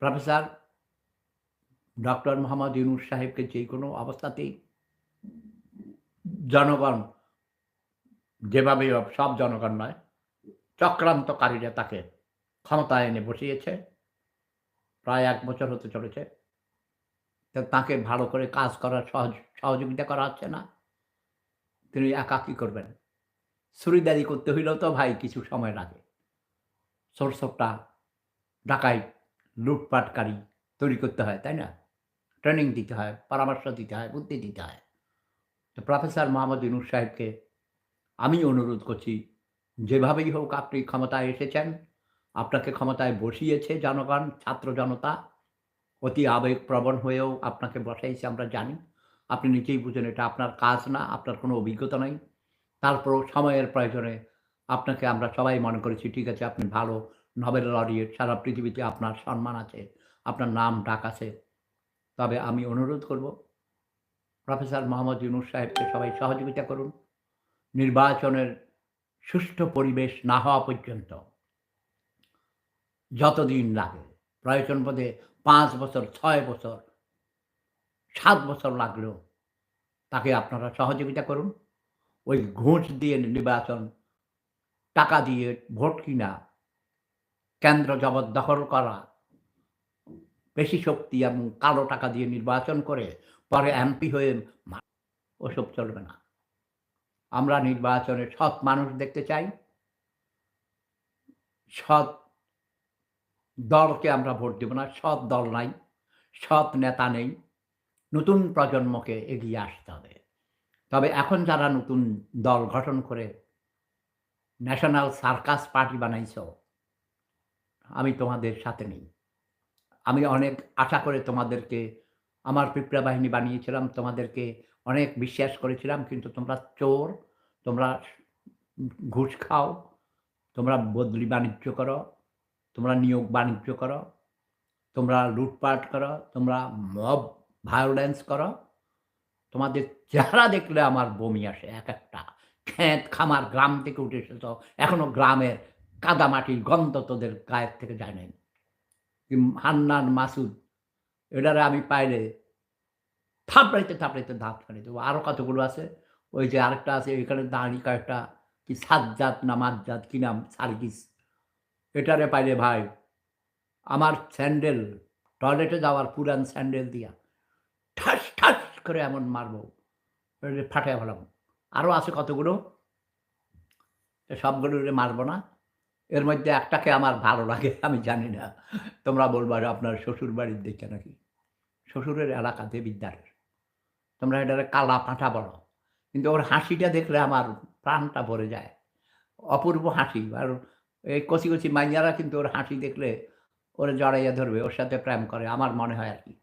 Professor doctor Mohammad Yunus সাহেবকে যে কোনো অবস্থাতেই জনগণ যেভাবেই হোক, সব জনগণ নয়, চক্রান্তকারীরা তাকে ক্ষমতায় এনে বসিয়েছে। প্রায় ১ বছর হতে চলেছে। তো তাকে ভালো করে কাজ করার সহযোগিতা করা হচ্ছে না। তিনি একা কি করবেন? ছুরিদারি করতে হইলেও তো ভাই কিছু সময় লাগে। সোর্স অফ ডাকাইত, লুটপাটকারী তৈরি করতে হয়, তাই না? ট্রেনিং দিতে হয়, পরামর্শ দিতে হয়, বুদ্ধি দিতে হয়। তো প্রফেসর মোহাম্মদ ইউনূস সাহেবকে আমি অনুরোধ করছি, যেভাবেই হোক আপনি ক্ষমতায় এসেছেন, আপনাকে ক্ষমতায় বসিয়েছে জনগণ, ছাত্র জনতা। অতি আবেগপ্রবণ হয়েও আপনাকে বসাইছে আমরা জানি। আপনি নিজেই বুঝেন এটা আপনার কাজ না, আপনার কোনো অভিজ্ঞতা নাই। তারপরও সময়ের প্রয়োজনে আপনাকে আমরা সবাই মনে করেছি ঠিক আছে আপনি ভালো নোবেল লরিয়েট, সারা পৃথিবীতে আপনার সম্মান আছে, আপনার নাম ডাক আছে। তবে আমি অনুরোধ করব প্রফেসর মোহাম্মদ ইউনূস সাহেবকে সবাই সহযোগিতা করুন। নির্বাচনের সুষ্ঠু পরিবেশ না হওয়া পর্যন্ত যতদিন লাগে, প্রয়োজন বোধে ৫ বছর, ৬ বছর, ৭ বছর লাগলেও তাকে আপনারা সহযোগিতা করুন। ওই ঘুষ দিয়ে নির্বাচন, টাকা দিয়ে ভোট কিনা, কেন্দ্র জবরদখল করা, পেশি শক্তি এবং কালো টাকা দিয়ে নির্বাচন করে পরে এমপি হয়ে মা ওসব চলবে না। আমরা নির্বাচনে সৎ মানুষ দেখতে চাই। সৎ দলকে আমরা ভোট দেব না। সৎ দল নাই, সৎ নেতা নেই। নতুন প্রজন্মকে এগিয়ে আসতে হবে। তবে এখন যারা নতুন দল গঠন করে ন্যাশনাল সার্কাস পার্টি বানাইছ, আমি তোমাদের সাথে নেই। আমি অনেক আশা করে তোমাদেরকে আমার পিঁপড়া বাহিনী বানিয়েছিলাম। তোমাদেরকে অনেক বিশ্বাস করেছিলাম। কিন্তু তোমরা চোর, তোমরা ঘুষ খাও, তোমরা বদলি বাণিজ্য করো, তোমরা নিয়োগ বাণিজ্য করো, তোমরা লুটপাট করো, তোমরা মব ভায়োলেন্স করো। তোমাদের চেহারা দেখলে আমার বমি আসে একেকটা। খেত খামার গ্রাম থেকে উঠে এসেছ। এখনো গ্রামের কাদামাটির গন্ধ তোদের গায়ের থেকে যায় নাই। হান্নান, মাসুদ এটারে আমি পাইলে থাপড়াইতে, থাপড়াইতে দাঁত ফালাই দেবো। আরো কতগুলো আছে। ওই যে আরেকটা আছে এখানে দাঁড়ি কয়েকটা কি সাজ্জাদ না মাজ্জাদ কি নাম সার্জিস। এটারে পাইলে ভাই আমার স্যান্ডেল টয়লেটে যাওয়ার পুরান স্যান্ডেল দিয়া ঠাস, ঠাস করে এমন মারবো, ওরে ফাটাইয়া ফেলাবো। আরো আছে কতগুলো, সবগুলোরে মারবো না। এর মধ্যে একটাকে আমার ভালো লাগে আমি জানি না। তোমরা বলবা যে আপনার শ্বশুরবাড়ির দিকে নাকি। শ্বশুরের এলাকা দেবিদ্বারের। তোমরা এটারে কালা পাঁঠা বলো। কিন্তু ওর হাসিটা দেখলে আমার প্রাণটা ভরে যায়। অপূর্ব হাসি। আর এই কচি, কচি মাইয়ারা কিন্তু ওর হাসি দেখলে ওরে জড়াইয়া ধরবে, ওর সাথে প্রেম করে আমার মনে হয় আরকি।